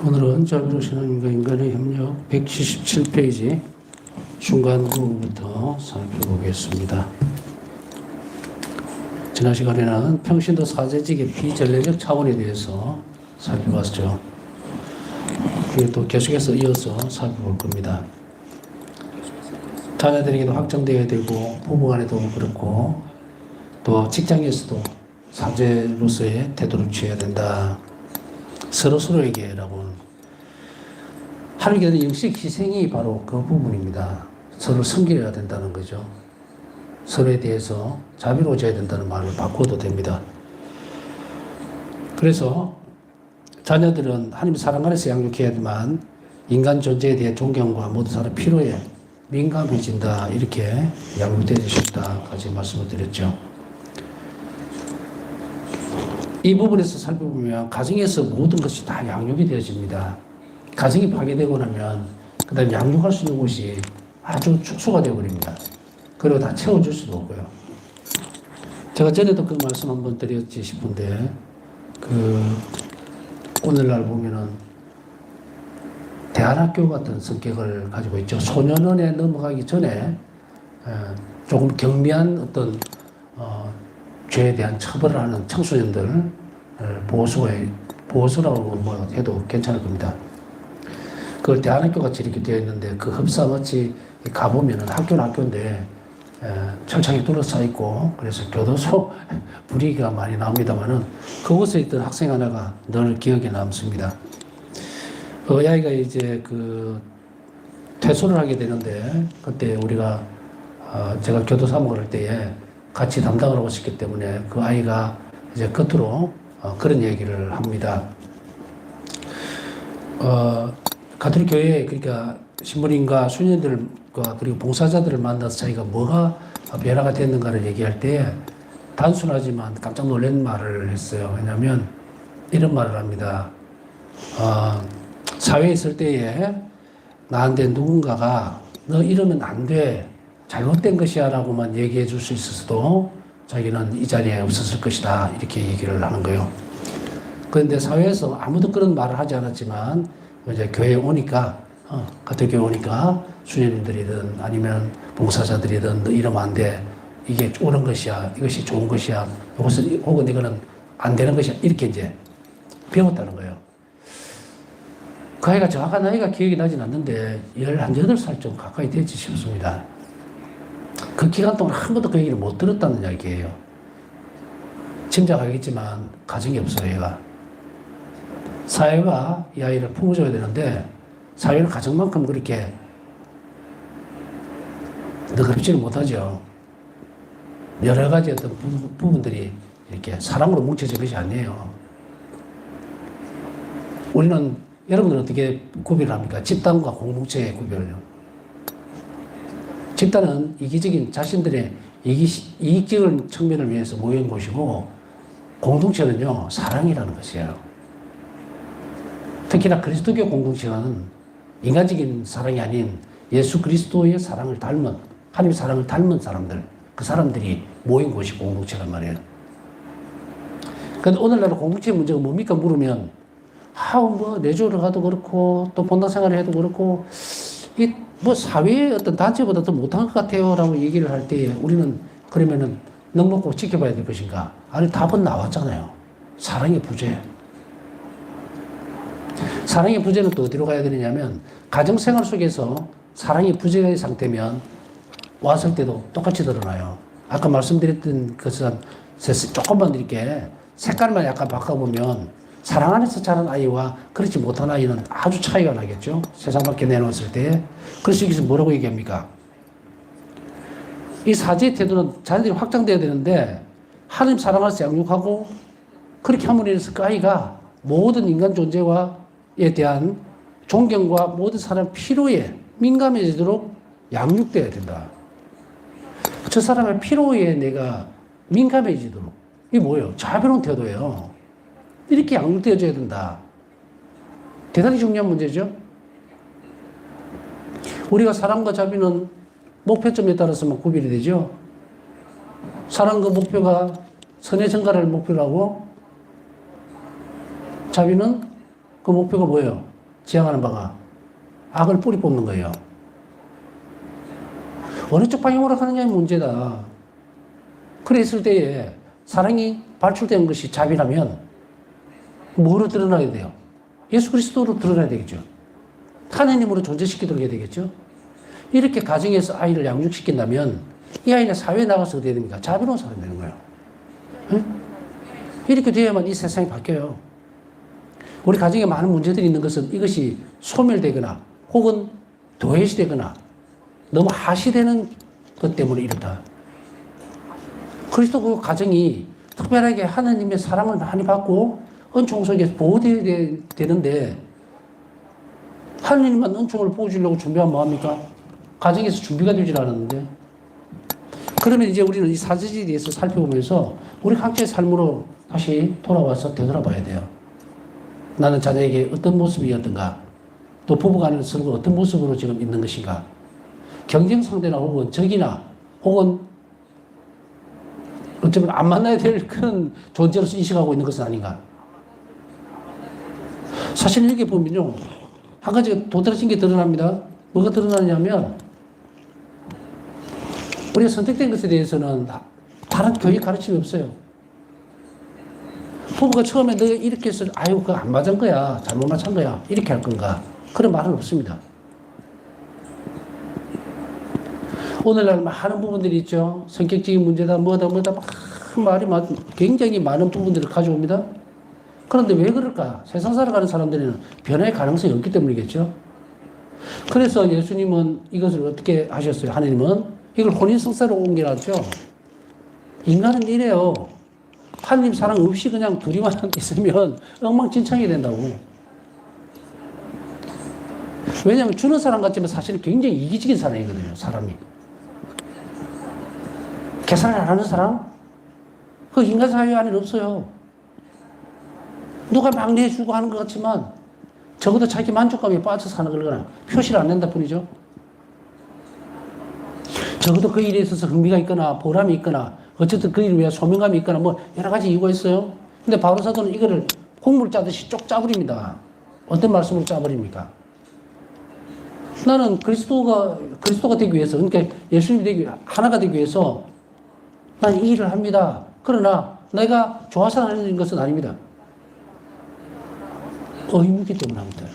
오늘은 자비로 신앙인과 인간의 협력 177페이지 중간부부터 살펴보겠습니다. 지난 시간에는 평신도 사제직의 비전례적 차원에 대해서 살펴봤죠. 그게 또 계속해서 이어서 살펴볼 겁니다. 자녀들에게도 확정되어야 되고 부부 간에도 그렇고 또 직장에서도 사제로서의 태도를 취해야 된다. 서로서로에게라고 하나님께서 영식 희생이 바로 그 부분입니다. 서로 섬겨야 된다는 거죠. 서로에 대해서 자비로워져야 된다는 말을 바꿔도 됩니다. 그래서 자녀들은 하나님의 사랑 안에서 양육해야지만 인간 존재에 대해 존경과 모든 사람 필요에 민감해진다. 이렇게 양육되어 주셨다까지 말씀을 드렸죠. 이 부분에서 살펴보면 가정에서 모든 것이 다 양육이 되어집니다. 가정이 파괴되고 나면 그 다음에 양육할 수 있는 곳이 아주 축소가 되어버립니다. 그리고 다 채워줄 수도 없고요. 제가 전에도 그 말씀 한번 드렸지 싶은데 오늘날 보면은 대안학교 같은 성격을 가지고 있죠. 소년원에 넘어가기 전에 조금 경미한 어떤 죄에 대한 처벌을 하는 청소년들 보호소라고 해도 괜찮을 겁니다. 그걸 대안학교 같이 이렇게 되어 있는데 그 흡사같이 가보면은 학교는 학교인데 철창이 둘러싸여 있고 그래서 교도소 분위기가 많이 나옵니다만은 그곳에 있던 학생 하나가 늘 기억에 남습니다. 그 아이가 이제 퇴소를 하게 되는데 그때 우리가 제가 교도 사목을 할 때에 같이 담당을 하고 있었기 때문에 그 아이가 이제 겉으로 그런 얘기를 합니다. 가톨릭 교회에 그러니까 신부님과 수녀들과 그리고 봉사자들을 만나서 자기가 뭐가 변화가 됐는가를 얘기할 때 단순하지만 깜짝 놀란 말을 했어요. 왜냐하면 이런 말을 합니다. 사회에 있을 때에 나한테 누군가가 너 이러면 안 돼. 잘못된 것이야 라고만 얘기해 줄 수 있었어도 자기는 이 자리에 없었을 것이다. 이렇게 얘기를 하는 거예요. 그런데 사회에서 아무도 그런 말을 하지 않았지만 이제 교회에 오니까 가톨릭 교회 오니까 수녀님들이든 아니면 봉사자들이든 너 이러면 안 돼. 이게 옳은 것이야. 이것이 좋은 것이야. 혹은 이거는 안 되는 것이야. 이렇게 이제 배웠다는 거예요. 그 아이가 정확한 나이가 기억이 나진 않는데 11, 8살쯤 가까이 되지 싶습니다. 그 기간 동안 한 번도 그 얘기를 못 들었다는 이야기예요. 짐작하겠지만 가정이 없어요, 얘가. 사회가 이 아이를 품어줘야 되는데 사회는 가정만큼 그렇게 너그럽지는 못하죠. 여러 가지 어떤 부분들이 이렇게 사랑으로 뭉쳐진 것이 아니에요. 우리는 여러분들은 어떻게 구별을 합니까? 집단과 공동체의 구별을요. 집단은 이기적인 자신들의 이익적인 측면을 위해서 모인 곳이고 공동체는요, 사랑이라는 것이에요. 특히나 그리스도교 공동체는 인간적인 사랑이 아닌 예수 그리스도의 사랑을 닮은, 하나님의 사랑을 닮은 사람들, 그 사람들이 모인 곳이 공동체란 말이에요. 그런데 오늘날 공동체 문제가 뭡니까? 물으면, 내조를 가도 그렇고, 또 본당생활을 해도 그렇고, 사회의 어떤 단체보다 더 못한 것 같아요. 라고 얘기를 할 때 우리는 그러면은 넉넉히 지켜봐야 될 것인가? 아니, 답은 나왔잖아요. 사랑의 부재. 사랑의 부재는 또 어디로 가야 되느냐면, 가정생활 속에서 사랑의 부재의 상태면 왔을 때도 똑같이 드러나요. 아까 말씀드렸던 것은 조금만 이렇게 색깔만 약간 바꿔보면 사랑 안에서 자란 아이와 그렇지 못한 아이는 아주 차이가 나겠죠. 세상 밖에 내놓았을 때. 그래서 여기서 뭐라고 얘기합니까? 이 사제의 태도는 자녀들이 확장돼야 되는데 하나님 사랑 안에서 양육하고 그렇게 함으로 인해서 그 아이가 모든 인간 존재에 대한 존경과 모든 사람 필요에 민감해지도록 양육돼야 된다. 저 사람의 필요에 내가 민감해지도록. 이게 뭐예요? 자비로운 태도예요. 이렇게 양육되어져야 된다. 대단히 중요한 문제죠. 우리가 사랑과 자비는 목표점에 따라서만 구별이 되죠. 사랑과 목표가 선의 증가를 목표로 하고 자비는 그 목표가 뭐예요? 지향하는 바가 악을 뿌리 뽑는 거예요. 어느 쪽 방향으로 가느냐의 문제다. 그랬을 때에 사랑이 발출되는 것이 자비라면 뭐로 드러나야 돼요? 예수 그리스도로 드러나야 되겠죠. 하나님으로 존재시키도록 해야 되겠죠. 이렇게 가정에서 아이를 양육시킨다면 이 아이는 사회에 나가서 어떻게 됩니까? 자비로운 사람이 되는 거예요. 응? 이렇게 돼야만 이 세상이 바뀌어요. 우리 가정에 많은 문제들이 있는 것은 이것이 소멸되거나 혹은 도외시되거나 너무 하시되는 것 때문에 이렇다. 그리스도 그 가정이 특별하게 하나님의 사랑을 많이 받고 은총 속에서 보호되어야 되는데 하나님만 은총을 보여주려고 준비하면 뭐합니까? 가정에서 준비가 되질 않았는데. 그러면 이제 우리는 이 사제지에 대해서 살펴보면서 우리 각자의 삶으로 다시 돌아와서 되돌아봐야 돼요. 나는 자녀에게 어떤 모습이었던가, 또 부부간의 서로 어떤 모습으로 지금 있는 것인가, 경쟁 상대나 혹은 적이나 혹은 어쩌면 안 만나야 될 그런 존재로서 인식하고 있는 것은 아닌가. 사실 여기 보면요, 한 가지가 도드라진 게 드러납니다. 뭐가 드러나냐면 우리가 선택된 것에 대해서는 다른 교육 가르침이 없어요. 부부가 처음에 너 이렇게 해서 아유 그거 안 맞은 거야, 잘못 맞춘 거야, 이렇게 할 건가, 그런 말은 없습니다. 오늘날 많은 부분들이 있죠. 성격적인 문제다 뭐다 막 말이 굉장히 많은 부분들을 가져옵니다. 그런데 왜 그럴까? 세상 살아가는 사람들에는 변화의 가능성이 없기 때문이겠죠. 그래서 예수님은 이것을 어떻게 하셨어요? 하나님은 이걸 혼인성사로 옮겨놨죠. 인간은 이래요. 하나님 사랑 없이 그냥 둘이만 있으면 엉망진창이 된다고. 왜냐하면 주는 사람 같지만 사실은 굉장히 이기적인 사람이거든요. 사람이. 계산을 안 하는 사람? 그 인간 사회 안에는 없어요. 누가 막 내주고 하는 것 같지만 적어도 자기 만족감에 빠져 사는 거거나 표시를 안 낸다 뿐이죠. 적어도 그 일에 있어서 흥미가 있거나 보람이 있거나 어쨌든 그 일을 위해 소명감이 있거나 뭐 여러 가지 이유가 있어요. 근데 바울 사도는 이거를 국물 짜듯이 쪽 짜버립니다. 어떤 말씀으로 짜버립니까? 나는 그리스도가 되기 위해서, 그러니까 예수님이 하나가 되기 위해서 난 이 일을 합니다. 그러나 내가 좋아서 하는 것은 아닙니다. 의무기 때문에 합니다.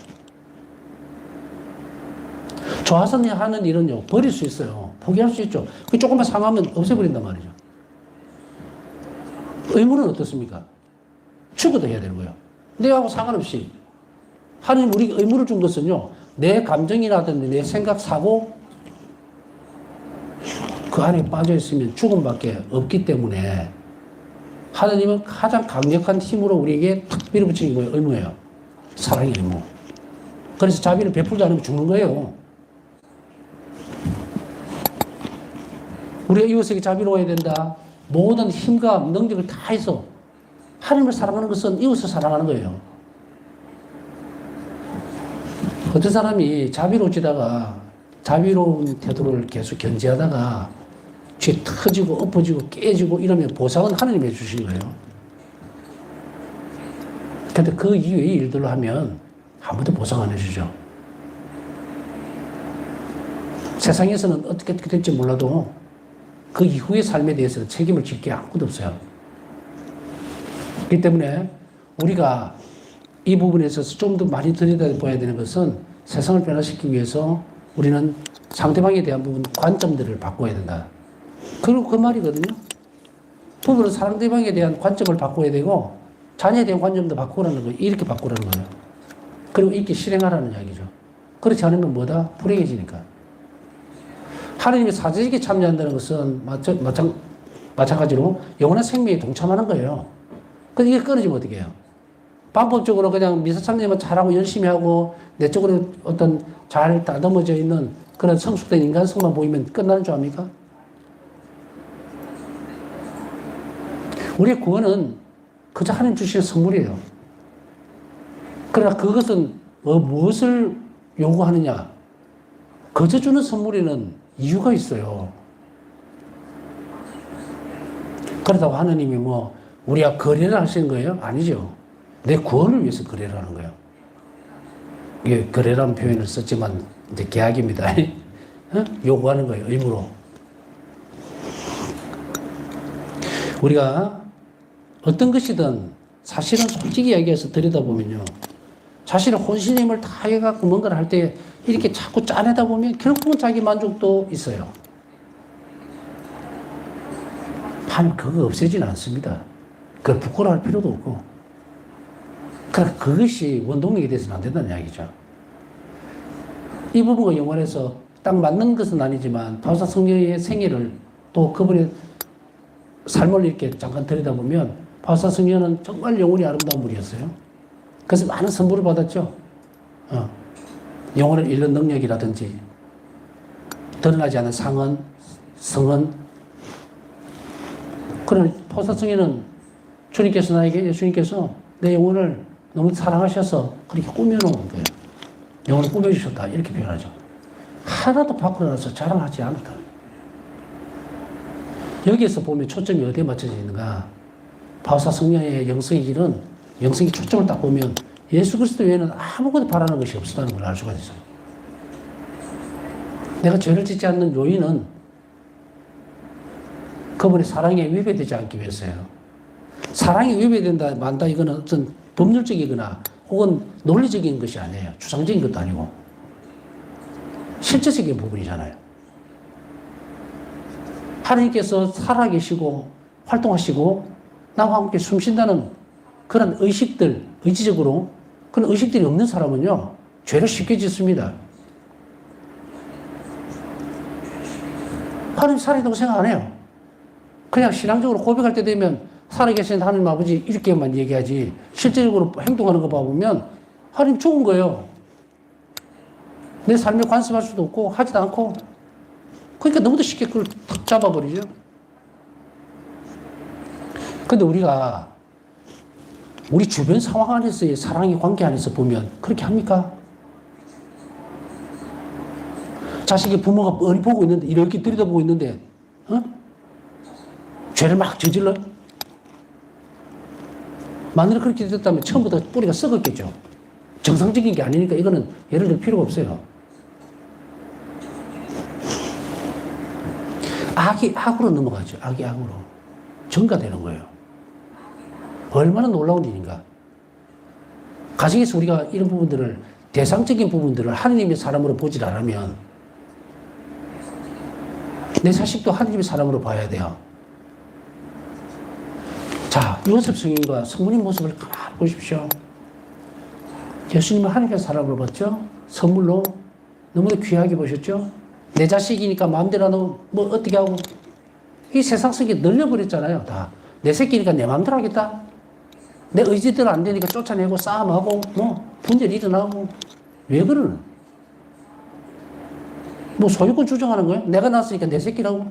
좋아서 하는 일은요, 버릴 수 있어요. 포기할 수 있죠. 그 조금만 상하면 없애버린단 말이죠. 의무는 어떻습니까? 죽어도 해야 되는 거예요. 내하고 상관없이. 하나님 우리 의무를 준 것은요, 내 감정이라든지 내 생각, 사고, 그 안에 빠져있으면 죽음밖에 없기 때문에 하나님은 가장 강력한 힘으로 우리에게 탁 밀어붙이는 거예요. 의무예요. 사랑의 의무. 그래서 자비를 베풀지 않으면 죽는 거예요. 우리가 이웃에게 자비로워야 된다. 모든 힘과 능력을 다 해서 하나님을 사랑하는 것은 이웃을 사랑하는 거예요. 어떤 사람이 자비로워지다가 자비로운 태도를 계속 견지하다가 죄 터지고 엎어지고 깨지고 이러면 보상은 하나님이 해주신 거예요. 근데 그 이후의 일들로 하면 아무도 보상 안 해주죠. 세상에서는 어떻게 될지 몰라도 그 이후의 삶에 대해서는 책임을 질 게 아무것도 없어요. 그렇기 때문에 우리가 이 부분에 있어서 좀 더 많이 들여다봐야 되는 것은 세상을 변화시키기 위해서 우리는 상대방에 대한 부분 관점들을 바꿔야 된다. 그리고 그 말이거든요. 부부는 상대방에 대한 관점을 바꿔야 되고 자녀에 대한 관점도 바꾸라는 거예요. 이렇게 바꾸라는 거예요. 그리고 이렇게 실행하라는 이야기죠. 그렇지 않으면 뭐다? 불행해지니까. 하나님의 사제에게 참여한다는 것은 마찬가지로 영원한 생명에 동참하는 거예요. 근데 이게 끊어지면 어떻게 해요? 방법적으로 그냥 미사참여만 잘하고 열심히 하고 내적으로 어떤 잘 다듬어져 있는 그런 성숙된 인간성만 보이면 끝나는 줄 압니까? 우리의 구원은 그저 하나님 주시는 선물이에요. 그러나 그것은 무엇을 요구하느냐? 그저 주는 선물에는 이유가 있어요. 그렇다고 하나님이 우리가 거래를 하시는 거예요? 아니죠. 내 구원을 위해서 거래를 하는 거예요. 이게 거래라는 표현을 썼지만 이제 계약입니다. 어? 요구하는 거예요. 의무로. 우리가 어떤 것이든 사실은 솔직히 얘기해서 들여다보면요. 자신의 혼신의 힘을 다 해갖고 뭔가를 할 때 이렇게 자꾸 짜내다 보면 결국은 자기 만족도 있어요. 판 그거 없애지는 않습니다. 그걸 부끄러워할 필요도 없고. 그러나 그것이 원동력이 돼서는 안 된다는 이야기죠. 이 부분과 연관해서 딱 맞는 것은 아니지만 바울사 성령의 생애를 또 그분의 삶을 이렇게 잠깐 들여다보면 바울사 성령은 정말 영혼이 아름다운 분이었어요. 그래서 많은 선물을 받았죠. 영혼을 잃는 능력이라든지 드러나지 않은 상은, 성은. 그런 바울사 성령은 주님께서 나에게 예수님께서 내 영혼을 너무 사랑하셔서 그렇게 꾸며놓은 거예요. 영혼을 꾸며주셨다. 이렇게 표현하죠. 하나도 밖으로 나서 자랑하지 않았다. 여기에서 보면 초점이 어디에 맞춰져 있는가? 바울사 성령의 영성의 길은 영성의 초점을 딱 보면 예수 그리스도 외에는 아무것도 바라는 것이 없었다는 걸 알 수가 있어요. 내가 죄를 짓지 않는 요인은 그분의 사랑에 위배되지 않기 위해서예요. 사랑이 위배된다, 만다, 이거는 어떤 법률적이거나 혹은 논리적인 것이 아니에요. 추상적인 것도 아니고. 실제적인 부분이잖아요. 하나님께서 살아계시고 활동하시고 나와 함께 숨쉰다는 그런 의식들, 의지적으로 그런 의식들이 없는 사람은요, 죄를 쉽게 짓습니다. 하나님 살아있다고 생각 안 해요. 그냥 신앙적으로 고백할 때 되면 살아계신 하나님 아버지 이렇게만 얘기하지 실제적으로 행동하는 거 봐보면 하나님 죽은 거예요. 내 삶에 관심할 수도 없고 하지도 않고 그러니까 너무도 쉽게 그걸 탁 잡아버리죠. 근데 우리가 우리 주변 상황 안에서의 사랑의 관계 안에서 보면 그렇게 합니까? 자식의 부모가 뻔히 보고 있는데 이렇게 들여다보고 있는데 죄를 막 저질러? 만일에 그렇게 됐다면 처음부터 뿌리가 썩었겠죠. 정상적인 게 아니니까 이거는 예를 들 필요가 없어요. 악이 악으로 넘어가죠. 악이 악으로. 전가되는 거예요. 얼마나 놀라운 일인가. 가정에서 우리가 이런 부분들을, 대상적인 부분들을 하느님의 사람으로 보질 않으면 내 자식도 하느님의 사람으로 봐야 돼요. 자, 요셉 성인과 성모님 모습을 가만히 보십시오. 예수님은 하나님의 사람으로 봤죠? 선물로 너무나 귀하게 보셨죠? 내 자식이니까 마음대로 하고 뭐 어떻게 하고 이 세상 속에 늘려버렸잖아요. 다. 내 새끼니까 내 마음대로 하겠다. 내 의지대로 안 되니까 쫓아내고 싸움하고 뭐 분열이 일어나고 왜 그러는? 뭐 소유권 주장하는 거예요? 내가 낳았으니까 내 새끼라고.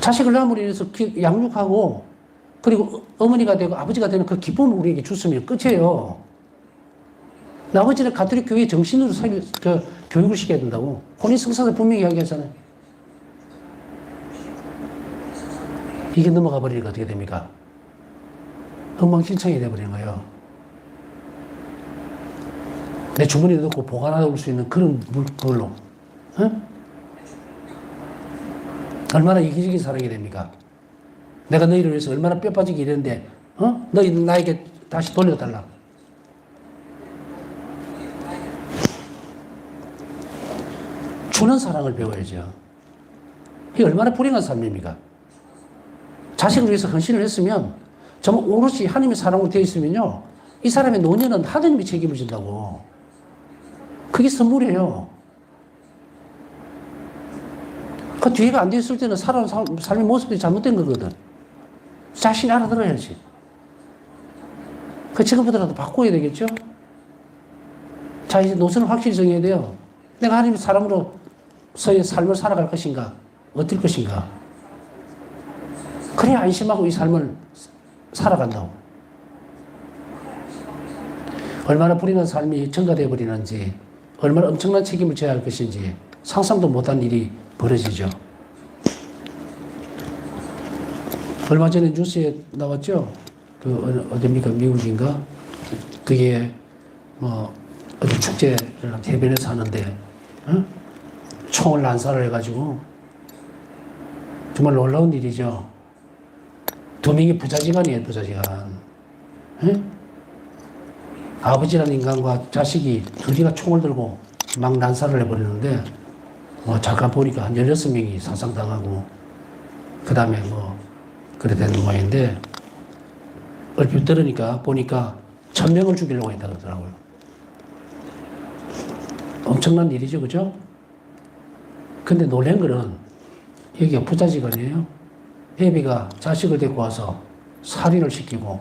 자식을 낳음으로 인해서 양육하고 그리고 어머니가 되고 아버지가 되는 그 기쁨을 우리에게 줬으면 끝이에요. 나머지는 가톨릭 교회 정신으로 교육을 시켜야 된다고. 혼인 성사를 분명히 이야기하잖아요. 이게 넘어가 버리니까 어떻게 됩니까? 엉망진창이 돼버리는 거예요. 내 주머니에 넣고 보관할 수 있는 그런 물건로. 얼마나 이기적인 사랑이 됩니까? 내가 너희를 위해서 얼마나 뼈 빠지게 일했는데, 너희 나에게 다시 돌려달라. 주는 사랑을 배워야죠. 이게 얼마나 불행한 삶입니까? 자식을 위해서 헌신을 했으면, 정말 오롯이 하나님의 사랑으로 되어 있으면요, 이 사람의 노년은 하나님이 책임을 진다고. 그게 선물이에요. 그 뒤에가 안 돼 있을 때는 살아온 삶의 모습이 잘못된 거거든. 자신이 알아들어야지. 그 지금부터라도 바꿔야 되겠죠? 자, 이제 노선을 확실히 정해야 돼요. 내가 하나님의 사람으로서의 삶을 살아갈 것인가? 어떨 것인가? 그래야 안심하고 이 삶을 살아간다고. 얼마나 불행한 삶이 전가되어 버리는지, 얼마나 엄청난 책임을 져야 할 것인지 상상도 못한 일이 벌어지죠. 얼마 전에 뉴스에 나왔죠. 어딥니까? 미국인가? 그게, 어디 축제를 해변에서 하는데, 총을 난사를 해가지고, 정말 놀라운 일이죠. 2명이 부자지간이에요, 부자지간. 아버지라는 인간과 자식이 둘이가 총을 들고 막 난사를 해버리는데, 잠깐 보니까 한 16명이 사상당하고, 그 다음에 그래 되는 모양인데, 얼핏 들으니까, 보니까 1000명을 죽이려고 했다 그러더라고요. 엄청난 일이죠, 그죠? 근데 놀란 거는, 여기가 부자지간이에요. 애비가 자식을 데리고 와서 살인을 시키고,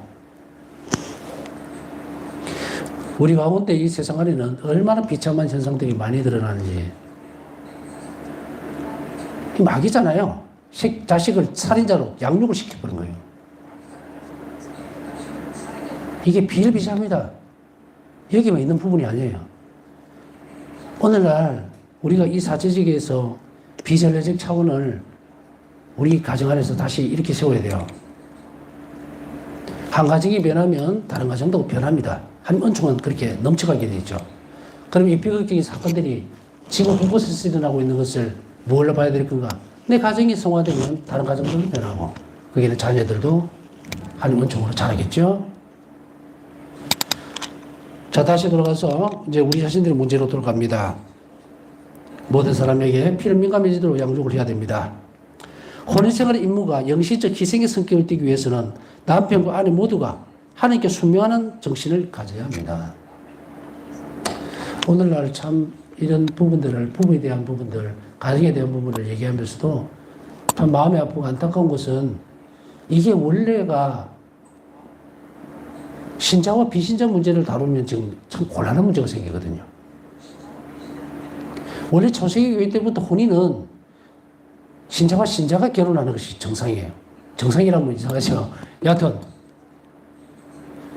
우리 가운데 이 세상 안에는 얼마나 비참한 현상들이 많이 드러나는지. 이 마귀잖아요. 자식을 살인자로 양육을 시켜버린 거예요. 이게 비일비재합니다. 여기만 있는 부분이 아니에요. 오늘날 우리가 이 사회적에서 비전례적 차원을 우리 가정 안에서 다시 이렇게 세워야 돼요. 한 가정이 변하면 다른 가정도 변합니다. 한 은총은 그렇게 넘쳐가게 되죠. 그럼 이 비극적인 사건들이 지금 곳곳에서 일어나고 있는 것을 뭘로 봐야 될 건가? 내 가정이 성화되면 다른 가정들도 변하고, 거기는 자녀들도 한 은총으로 자라겠죠. 자, 다시 돌아가서 이제 우리 자신들의 문제로 돌아갑니다. 모든 사람에게 피를 민감해지도록 양육을 해야 됩니다. 혼인생활의 임무가 영시적 희생의 성격을 띠기 위해서는 남편과 아내 모두가 하나님께 순명하는 정신을 가져야 합니다. 오늘날 참 이런 부분들을, 부부에 대한 부분들, 가정에 대한 부분을 얘기하면서도 참 마음이 아프고 안타까운 것은 이게 원래가 신자와 비신자 문제를 다루면 지금 참 곤란한 문제가 생기거든요. 원래 초세기 교회 때부터 혼인은 신자와 신자가 결혼하는 것이 정상이에요. 정상이라면 이상하죠. 여하튼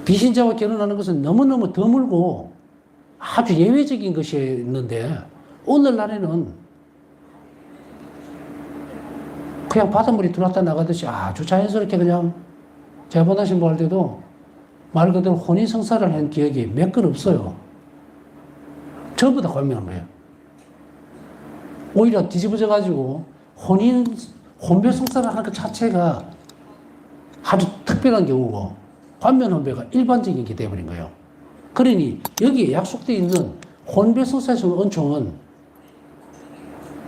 비신자와 결혼하는 것은 너무너무 드물고 아주 예외적인 것이었는데, 오늘날에는 그냥 바닷물이 들어왔다 나가듯이 아주 자연스럽게 그냥, 제가 보다 신고할 때도 말 그대로 혼인성사를 한 기억이 몇 건 없어요. 전부 다 관명한 거예요. 오히려 뒤집어져가지고 혼배성사를 하는 것 자체가 아주 특별한 경우고, 관면혼배가 일반적인 게 되어버린 거예요. 그러니 여기에 약속되어 있는 혼배성사에서 오는 은총은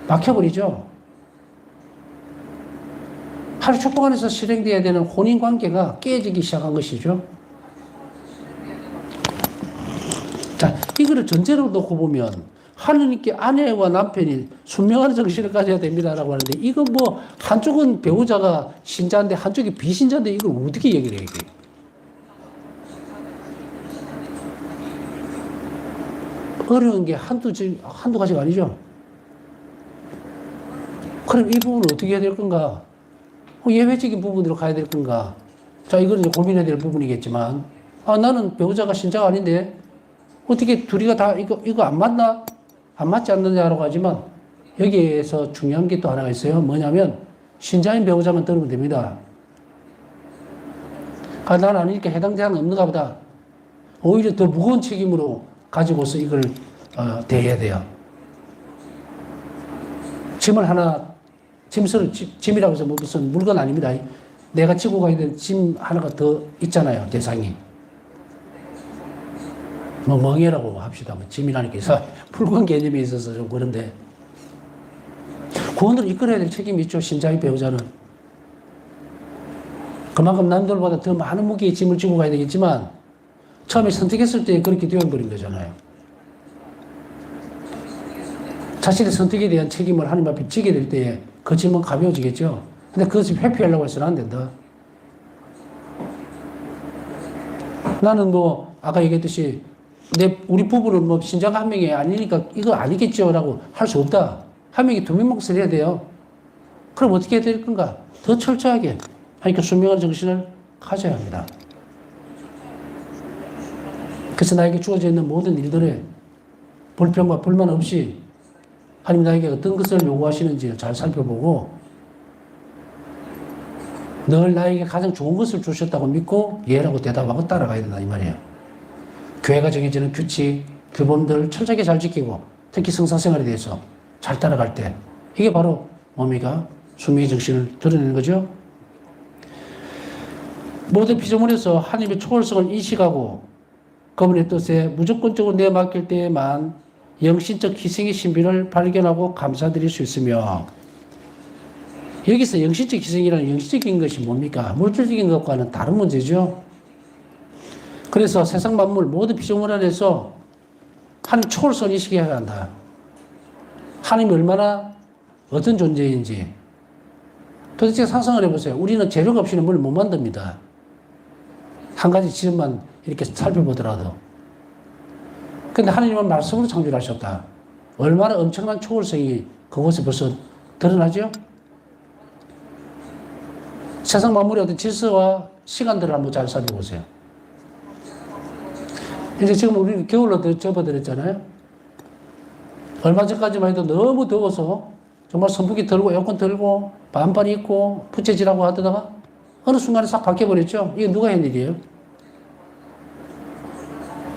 막혀버리죠. 하루 축복 안에서 실행되어야 되는 혼인관계가 깨지기 시작한 것이죠. 자, 이거를 전제로 놓고 보면 하느님께 아내와 남편이 순명한 정신을 가져야 됩니다라고 하는데, 이거 한쪽은 배우자가 신자인데 한쪽이 비신자인데 이걸 어떻게 얘기를 해야 돼? 어려운 게 한두 가지가 아니죠. 그럼 이 부분을 어떻게 해야 될 건가? 예외적인 부분으로 가야 될 건가? 자, 이건 이제 고민해야 될 부분이겠지만, 나는 배우자가 신자가 아닌데, 어떻게 둘이가 다 이거 안 맞나? 안 맞지 않느냐라고 하지만, 여기에서 중요한 게 또 하나가 있어요. 뭐냐면, 신자인 배우자만 들으면 됩니다. 난 아니니까 해당 사항은 없는가 보다. 오히려 더 무거운 책임으로 가지고서 이걸 대해야 돼요. 짐을 하나, 짐이라고 해서 무슨 물건 아닙니다. 내가 지고 가야 되는 짐 하나가 더 있잖아요, 대상이. 멍해라고 합시다. 짐이라는 게 있어. 물건 개념이 있어서 좀 그런데. 구원을 이끌어야 될 책임이 있죠, 신자의 배우자는. 그만큼 남들보다 더 많은 무게의 짐을 지고 가야 되겠지만, 처음에 선택했을 때 그렇게 되어버린 거잖아요. 자신의 선택에 대한 책임을 하나님 앞에 지게 될 때에 그 짐은 가벼워지겠죠. 근데 그것을 회피하려고 해서는 안 된다. 나는 아까 얘기했듯이, 우리 부부는 신자가 한 명이 아니니까 이거 아니겠죠 라고 할 수 없다. 한 명이 2명 몫을 해야 돼요. 그럼 어떻게 해야 될 건가? 더 철저하게 하니까 순명한 정신을 가져야 합니다. 그래서 나에게 주어져 있는 모든 일들에 불평과 불만 없이 하나님 나에게 어떤 것을 요구하시는지 잘 살펴보고, 늘 나에게 가장 좋은 것을 주셨다고 믿고 예라고 대답하고 따라가야 된다 이 말이에요. 교회가 정해지는 규칙, 규범들 철저하게 잘 지키고 특히 성사생활에 대해서 잘 따라갈 때 이게 바로 뭡니까? 순명의 정신을 드러내는 거죠. 모든 피조물에서 하나님의 초월성을 인식하고 그분의 뜻에 무조건적으로 내맡길 때에만 영신적 희생의 신비를 발견하고 감사드릴 수 있으며 여기서 영신적 희생이라는 영신적인 것이 뭡니까? 물질적인 것과는 다른 문제죠. 그래서 세상 만물 모든 피조물 안에서 하나님 초월성을 인식해야 한다. 하나님이 얼마나 어떤 존재인지 도대체 상상을 해보세요. 우리는 재료가 없이는 뭘 못 만듭니다. 한 가지 지점만 이렇게 살펴보더라도. 근데 하나님은 말씀으로 창조를 하셨다. 얼마나 엄청난 초월성이 그곳에 벌써 드러나죠? 세상 만물의 어떤 질서와 시간들을 한번 잘 살펴보세요. 이제 지금 우리는 겨울로 접어들었잖아요. 얼마 전까지만 해도 너무 더워서 정말 선풍기 들고 에어컨 들고 반팔 입고 부채질하고 하다가 어느 순간에 싹 바뀌어버렸죠. 이게 누가 한 일이에요?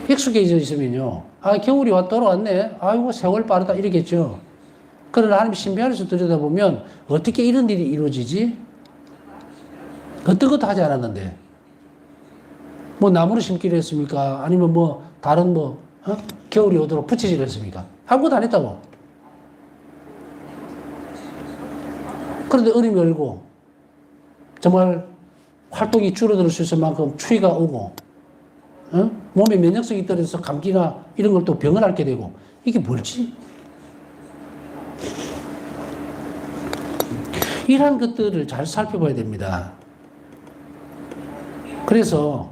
익숙해져 있으면요. 아, 겨울이 돌아왔네. 아이고, 세월 빠르다. 이러겠죠. 그러나 하나님 신비안에서 들여다보면 어떻게 이런 일이 이루어지지? 어떤 것도 하지 않았는데. 뭐 나무를 심기로 했습니까? 아니면 뭐 다른 겨울이 오도록 부채질을 했습니까? 아무것도 안 했다고. 그런데 얼음이 얼고 정말 활동이 줄어들 수 있을 만큼 추위가 오고 몸에 면역성이 떨어져서 감기나 이런 걸 또 병을 앓게 되고 이게 뭘지? 이러한 것들을 잘 살펴봐야 됩니다. 그래서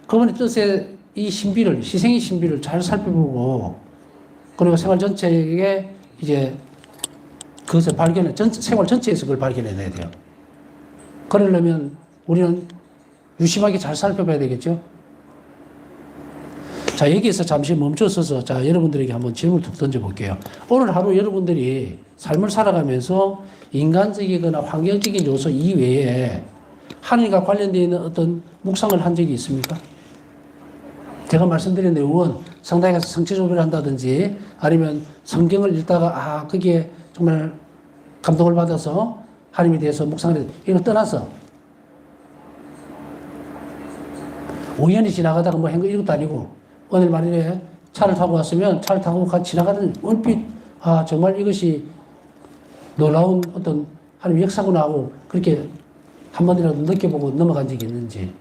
그분의 뜻의 이 신비를, 희생의 신비를 잘 살펴보고 그리고 생활 전체에 이제 그것을 생활 전체에서 그걸 발견해내야 돼요. 그러려면 우리는 유심하게 잘 살펴봐야 되겠죠? 자, 여기에서 잠시 멈춰서서 자, 여러분들에게 한번 질문을 툭 던져볼게요. 오늘 하루 여러분들이 삶을 살아가면서 인간적이거나 환경적인 요소 이외에 하나님과 관련되어 있는 어떤 묵상을 한 적이 있습니까? 제가 말씀드린 내용은 성당에 가서 성취조회를 한다든지 아니면 성경을 읽다가 거기에 정말 감동을 받아서 하나님에 대해서 묵상을 해서 이걸 떠나서 우연히 지나가다가 뭐 한 거 이것도 아니고 오늘 말일에 차를 타고 왔으면 차를 타고 지나가는 얼핏 정말 이것이 놀라운 어떤 하나님 역사구나 하고 그렇게 한 번이라도 느껴보고 넘어간 적이 있는지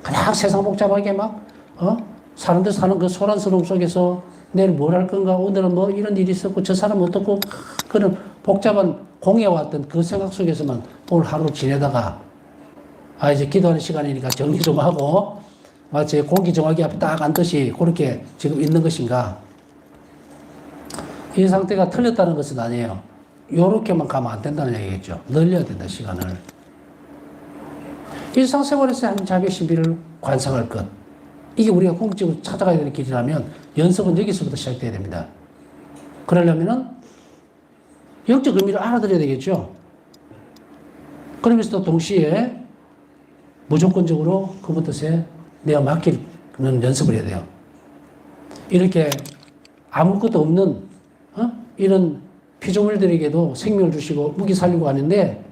그냥 세상 복잡하게 사람들 사는 그 소란스러움 속에서 내일 뭘 할 건가 오늘은 뭐 이런 일이 있었고 저 사람은 어떻고 그런 복잡한 공해왔던 그 생각 속에서만 오늘 하루 지내다가 이제 기도하는 시간이니까 정리 좀 하고 마치 공기 정화기 앞에 딱 앉듯이 그렇게 지금 있는 것인가? 이 상태가 틀렸다는 것은 아니에요. 요렇게만 가면 안 된다는 얘기겠죠. 늘려야 된다, 시간을. 일상생활에서 하나님 자비의 신비를 관상할 것. 이게 우리가 궁극적으로 찾아가야 되는 길이라면 연습은 여기서부터 시작돼야 됩니다. 그러려면은 영적 의미를 알아들어야 되겠죠. 그러면서도 동시에 무조건적으로 그분 뜻에 내가 맡기는 연습을 해야 돼요. 이렇게 아무것도 없는 이런 피조물들에게도 생명을 주시고 무기 살리고 하는데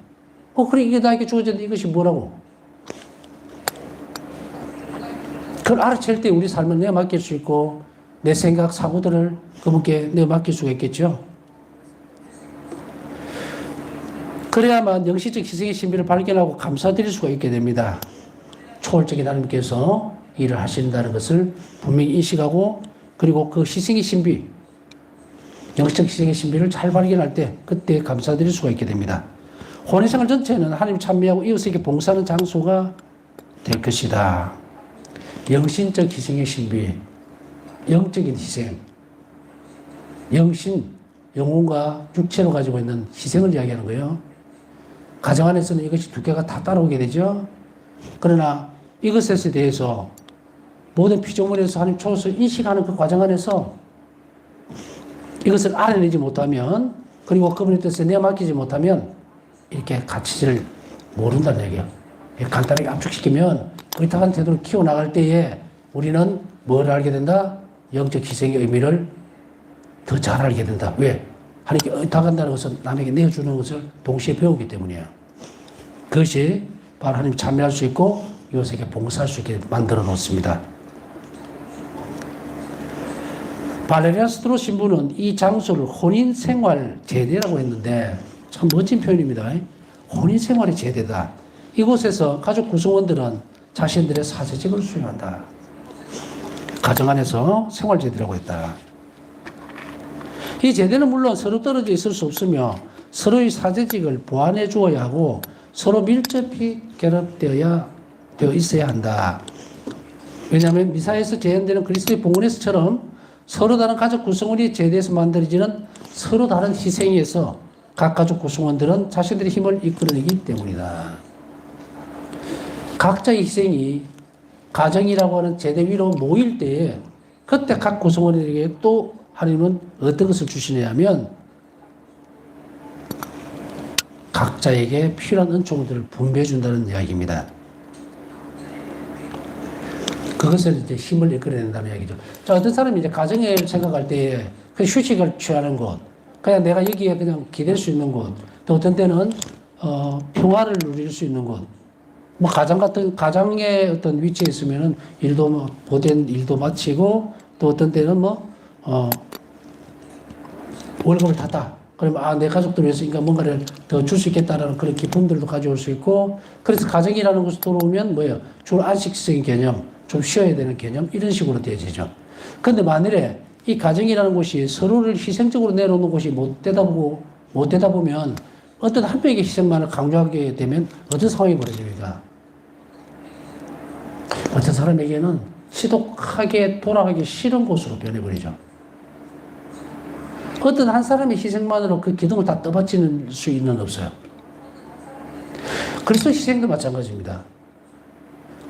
그래 이게 나에게 주어졌는데 이것이 뭐라고? 그걸 알아챌 때 우리 삶을 내가 맡길 수 있고 내 생각, 사고들을 그분께 내가 맡길 수가 있겠죠. 그래야만 영시적 희생의 신비를 발견하고 감사드릴 수가 있게 됩니다. 초월적인 하나님께서 일을 하신다는 것을 분명히 인식하고 그리고 그 희생의 신비, 영적 희생의 신비를 잘 발견할 때 그때 감사드릴 수가 있게 됩니다. 혼인생활 전체는 하나님 찬미하고 이웃에게 봉사하는 장소가 될 것이다. 영신적 희생의 신비, 영적인 희생, 영신, 영혼과 육체로 가지고 있는 희생을 이야기하는 거예요. 가정 안에서는 이것이 두 개가 다 따라오게 되죠. 그러나 이것에 대해서 모든 피조물에서 하나님 초월성을 인식하는 그 과정 안에서 이것을 알아내지 못하면 그리고 그분의 뜻에 내어 맡기지 못하면 이렇게 가치를 모른다는 얘기야. 간단하게 압축시키면 의탁한 태도를 키워나갈 때에 우리는 뭘 알게 된다? 영적 희생의 의미를 더 잘 알게 된다. 왜? 하나님께 의탁한다는 것은 남에게 내어주는 것을 동시에 배우기 때문이에요. 그것이 바로 하나님 참여할 수 있고 이웃에게 봉사할 수 있게 만들어 놓습니다. 발레리아스트로 신부는 이 장소를 혼인생활 제대라고 했는데 참 멋진 표현입니다. 혼인생활의 제대다. 이곳에서 가족 구성원들은 자신들의 사제직을 수행한다. 가정 안에서 생활제대라고 했다. 이 제대는 물론 서로 떨어져 있을 수 없으며 서로의 사제직을 보완해 주어야 하고 서로 밀접히 결합되어 있어야 한다. 왜냐하면 미사에서 재현되는 그리스도의 봉헌에서처럼 서로 다른 가족 구성원이 제대해서 만들어지는 서로 다른 희생에 의해서 각 가족 구성원들은 자신들의 힘을 이끌어내기 때문이다. 각자의 희생이 가정이라고 하는 제대 위로 모일 때에 그때 각 구성원에게 또 하나님은 어떤 것을 주시냐면 각자에게 필요한 은총들을 분배해 준다는 이야기입니다. 그것을 이제 힘을 이끌어낸다는 이야기죠. 자, 어떤 사람이 이제 가정을 생각할 때에 그 휴식을 취하는 곳, 그냥 내가 여기에 그냥 기댈 수 있는 곳, 또 어떤 때는 평화를 누릴 수 있는 곳, 뭐 가장의 어떤 위치에 있으면은 일도 뭐 보된 일도 마치고 또 어떤 때는 월급을 탔다. 그러면 내 가족들 위해서 인가 뭔가를 더 줄 수 있겠다라는 그런 기쁨들도 가져올 수 있고, 그래서 가정이라는 곳에 들어오면 뭐예요? 주로 안식적인 개념, 좀 쉬어야 되는 개념 이런 식으로 되어지죠. 그런데 만일에 이 가정이라는 곳이 서로를 희생적으로 내놓는 곳이 못 되다 보면 어떤 한 명에게 희생만을 강조하게 되면 어떤 상황이 벌어집니까? 어떤 사람에게는 시독하게 돌아가기 싫은 곳으로 변해버리죠. 어떤 한 사람의 희생만으로 그 기둥을 다 떠받치는 수는 없어요. 그리스도 희생도 마찬가지입니다.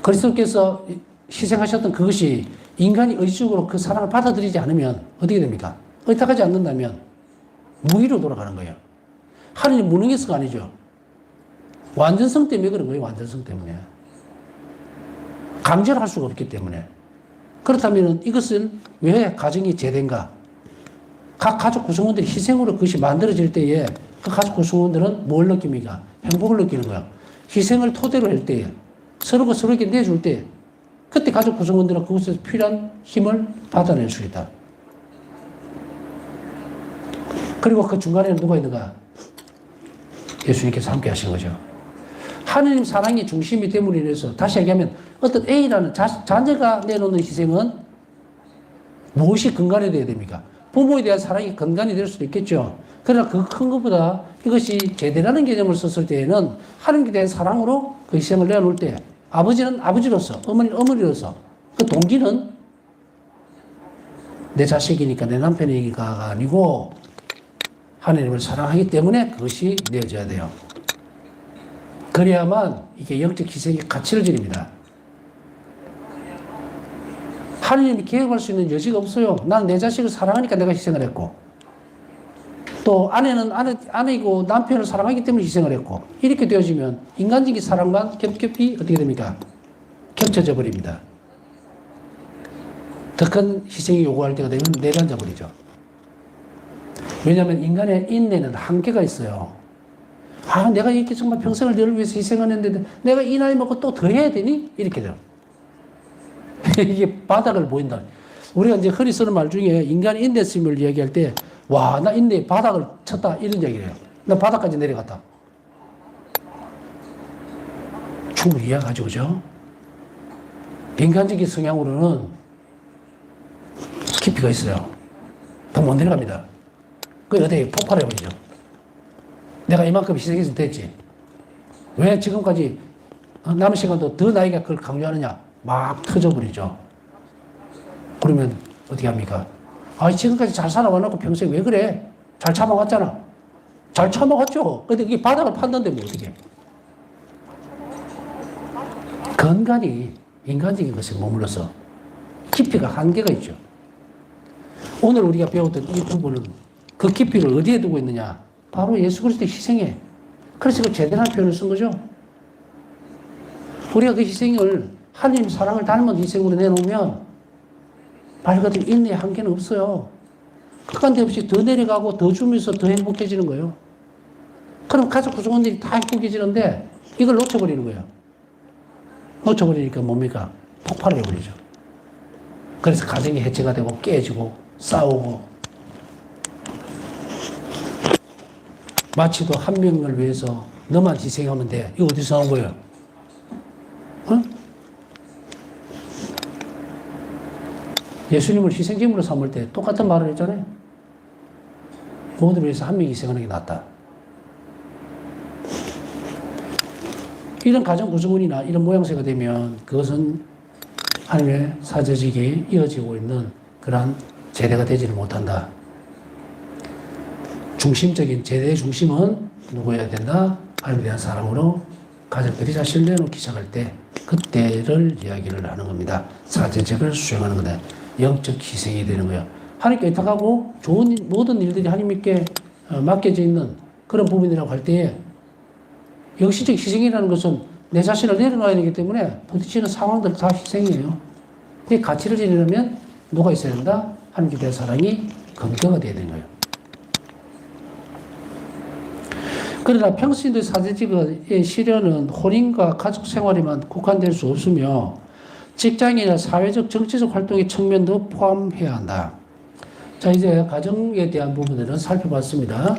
그리스도께서 희생하셨던 그것이 인간이 의식적으로 그 사랑을 받아들이지 않으면 어떻게 됩니까? 의탁하지 않는다면 무의로 돌아가는 거예요. 하나님 무능해서가 아니죠. 완전성 때문에 그런 거예요. 완전성 때문에. 강제로 할 수가 없기 때문에. 그렇다면 이것은 왜 가정이 제대인가? 각 가족 구성원들이 희생으로 그것이 만들어질 때에 그 가족 구성원들은 뭘 느낍니까? 행복을 느끼는 거야. 희생을 토대로 할 때에 서로가 서로에게 내줄 때 그때 가족 구성원들은 그것에서 필요한 힘을 받아낼 수 있다. 그리고 그 중간에는 누가 있는가? 예수님께서 함께 하신 거죠. 하느님 사랑이 중심이 됨으로 인해서 다시 얘기하면 어떤 A라는 자녀가 내놓는 희생은 무엇이 근간이 되어야 됩니까? 부모에 대한 사랑이 근간이 될 수도 있겠죠. 그러나 그 큰 것보다 이것이 제대라는 개념을 썼을 때에는 하나님께 대한 사랑으로 그 희생을 내어놓을 때 아버지는 아버지로서, 어머니는 어머니로서, 그 동기는 내 자식이니까 내 남편이니까가 아니고 하나님을 사랑하기 때문에 그것이 내어져야 돼요. 그래야만 이게 영적 희생의 가치를 지닙니다. 하나님이 개혁할 수 있는 여지가 없어요. 난 내 자식을 사랑하니까 내가 희생을 했고, 또 아내는 아내이고 남편을 사랑하기 때문에 희생을 했고, 이렇게 되어지면 인간적인 사랑만 겹겹이 어떻게 됩니까? 겹쳐져 버립니다. 더 큰 희생이 요구할 때가 되면 내려앉아 버리죠. 왜냐하면 인간의 인내는 한계가 있어요. 내가 이렇게 정말 평생을 너를 위해서 희생하는데 내가 이 나이 먹고 또 더 해야 되니? 이렇게 돼요. 이게 바닥을 보인다. 우리가 이제 흔히 쓰는 말 중에 인간의 인내심을 이야기할 때, 나 인내 바닥을 쳤다. 이런 얘기를 해요. 나 바닥까지 내려갔다. 충분히 이해가죠, 그죠? 인간적인 성향으로는 깊이가 있어요. 더 못 내려갑니다. 그 어디 폭발해버리죠. 내가 이만큼 희생해서 됐지. 왜 지금까지 남은 시간도 더 나이가 그걸 강조하느냐? 막 터져버리죠. 그러면 어떻게 합니까? 지금까지 잘 살아와놓고 평생 왜 그래? 잘 참아왔잖아. 잘 참아왔죠. 근데 이게 바닥을 판단데 뭐 어떻게 해? 건강이 인간적인 것에 머물러서 깊이가 한계가 있죠. 오늘 우리가 배웠던 이 부분은 그 깊이를 어디에 두고 있느냐? 바로 예수 그리스도의 희생에. 그래서 그 제대한 표현을 쓴 거죠. 우리가 그 희생을 하나님 사랑을 닮은 희생으로 내놓으면 말 그대로 인내의 한계는 없어요. 끝간데 없이 더 내려가고 더 주면서 더 행복해지는 거예요. 그럼 가족 구성원들이 다 행복해지는데 이걸 놓쳐버리는 거예요. 놓쳐버리니까 뭡니까? 폭발을 해버리죠. 그래서 가정이 해체가 되고 깨지고 싸우고 마치도 한 명을 위해서 너만 희생하면 돼. 이거 어디서 나온 거예요? 어? 예수님을 희생제물로 삼을 때 똑같은 말을 했잖아요. 모두를 위해서 한 명이 희생하는 게 낫다. 이런 가정 구성원이나 이런 모양새가 되면 그것은 하나님의 사제직이 이어지고 있는 그러한 제대가 되지를 못한다. 중심적인 제대의 중심은 누구여야 된다? 하나님에 대한 사랑으로 가족들이 자신을 내놓기 시작할 때 그때를 이야기를 하는 겁니다. 사제직을 수행하는 거다. 영적 희생이 되는 거예요. 하나님께 의탁하고 좋은 모든 일들이 하나님께 맡겨져 있는 그런 부분이라고 할 때에 영시적 희생이라는 것은 내 자신을 내려놔야 되기 때문에 부딪히는 상황들 다 희생이에요. 이 가치를 지니려면 누가 있어야 된다? 하나님께 대한 사랑이 근거가 되어야 되는 거예요. 그러나 평신도의 사제직의 실현은 혼인과 가족 생활에만 국한될 수 없으며 직장이나 사회적, 정치적 활동의 측면도 포함해야 한다. 자, 이제 가정에 대한 부분들은 살펴봤습니다.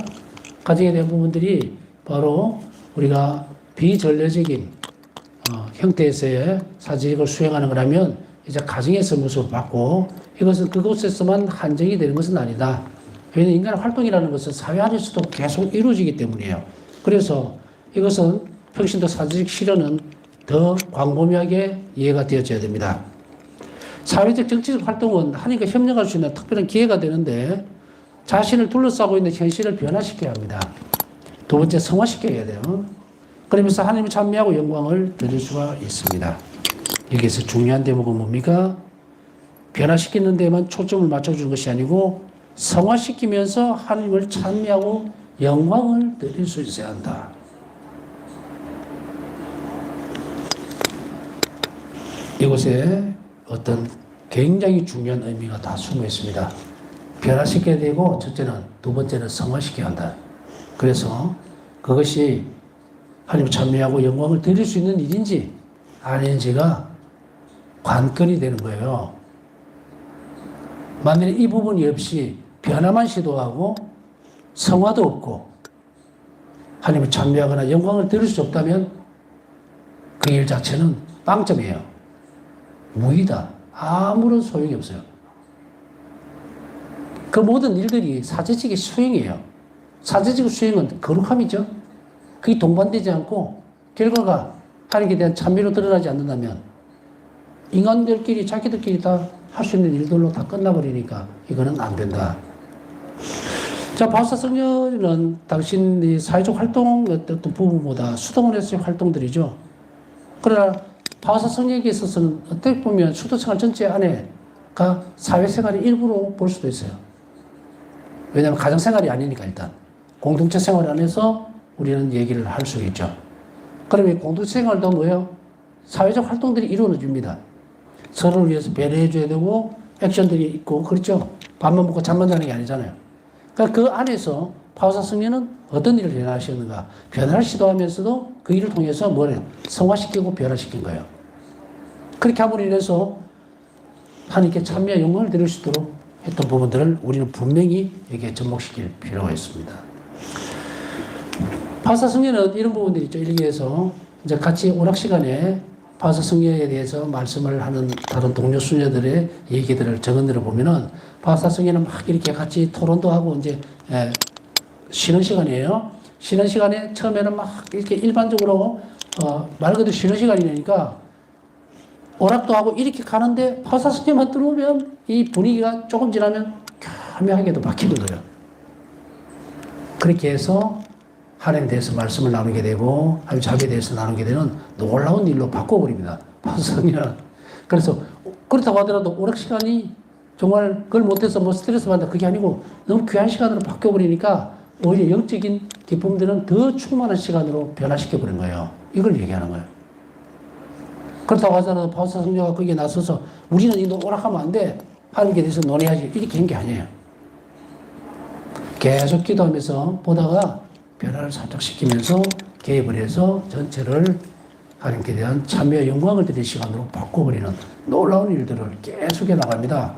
가정에 대한 부분들이 바로 우리가 비전례적인 형태에서의 사제직을 수행하는 거라면 이제 가정에서 모습을 받고 이것은 그곳에서만 한정이 되는 것은 아니다. 왜냐하면 인간의 활동이라는 것은 사회 안에서도 계속 이루어지기 때문이에요. 그래서 이것은 평신도 사제직 실현은 더 광범위하게 이해가 되어져야 됩니다. 사회적 정치적 활동은 하나님과 협력할 수 있는 특별한 기회가 되는데 자신을 둘러싸고 있는 현실을 변화시켜야 합니다. 두 번째, 성화시켜야 돼요. 그러면서 하나님을 찬미하고 영광을 드릴 수가 있습니다. 여기에서 중요한 대목은 뭡니까? 변화시키는 데만 초점을 맞춰주는 것이 아니고 성화시키면서 하나님을 찬미하고 영광을 드릴 수 있어야 한다. 이곳에 어떤 굉장히 중요한 의미가 다 숨어 있습니다. 변화시켜야 되고 첫째는, 두 번째는 성화시켜야 한다. 그래서 그것이 하나님을 찬미하고 영광을 드릴 수 있는 일인지 아닌지가 관건이 되는 거예요. 만약에 이 부분이 없이 변화만 시도하고 성화도 없고 하나님을 찬미하거나 영광을 드릴 수 없다면 그 일 자체는 빵점이에요. 무의다. 아무런 소용이 없어요. 그 모든 일들이 사제직의 수행이에요. 사제직의 수행은 거룩함이죠. 그게 동반되지 않고 결과가 하나님께 대한 찬미로 드러나지 않는다면 인간들끼리 자기들끼리 다 할 수 있는 일들로 다 끝나버리니까 이거는 안 된다. 자, 바우사 성녀는 당신이 사회적 활동 어떤 부분보다 수도원에서의 활동들이죠. 그러나 바우사 성녀에게 있어서는 어떻게 보면 수도생활 전체 안에가 사회생활의 일부로 볼 수도 있어요. 왜냐하면 가정생활이 아니니까 일단 공동체 생활 안에서 우리는 얘기를 할 수 있죠. 그러면 공동체 생활도 뭐예요? 사회적 활동들이 이루어집니다. 서로를 위해서 배려해줘야 되고 액션들이 있고 그렇죠. 밥만 먹고 잠만 자는 게 아니잖아요. 그러니까 그 안에서 바우사 성녀는 어떤 일을 변화하셨는가? 변화를 시도하면서도 그 일을 통해서 뭐래요? 성화시키고 변화시킨 거예요. 그렇게 함으로 인해서 하나님께 찬미와 영광을 드릴 수 있도록 했던 부분들을 우리는 분명히 여기에 접목시킬 필요가 있습니다. 바우사 성녀는 이런 부분들이 있죠. 여기에서 이제 같이 오락 시간에 바우사 성녀에 대해서 말씀을 하는 다른 동료 수녀들의 얘기들을 적은들을 보면은 바우사 성녀는 막 이렇게 같이 토론도 하고 이제 쉬는 시간이에요. 쉬는 시간에 처음에는 막 이렇게 일반적으로 말 그대로 쉬는 시간이니까 오락도 하고 이렇게 가는데 바우사 성녀만 들어오면 이 분위기가 조금 지나면 교묘하게도 바뀌는 거예요. 그렇게 해서 하나님에 대해서 말씀을 나누게 되고 하나님 자비에 대해서 나누게 되는 놀라운 일로 바꿔버립니다. 바우사 성녀는. 그래서 그렇다고 하더라도 오락 시간이 정말 그걸 못해서 뭐 스트레스 받는다 그게 아니고 너무 귀한 시간으로 바뀌어버리니까 오히려 영적인 기쁨들은 더 충만한 시간으로 변화시켜버린 거예요. 이걸 얘기하는 거예요. 그렇다고 하잖아. 파우스타 성녀가 거기에 나서서 우리는 이거 오락하면 안 돼. 하는 게 대해서 논의하지. 이렇게 한 게 아니에요. 계속 기도하면서 보다가 변화를 살짝 시키면서 개입을 해서 전체를 하나님께 대한 참여와 영광을 드리는 시간으로 바꿔버리는 놀라운 일들을 계속해 나갑니다.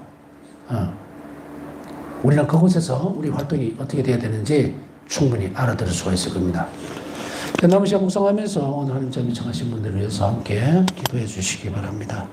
우리는 그곳에서 우리 활동이 어떻게 돼야 되는지 충분히 알아들을 수가 있을 겁니다. 남은 시간 묵상하면서 오늘 하나님 참 요청하신 분들을 위해서 함께 기도해 주시기 바랍니다.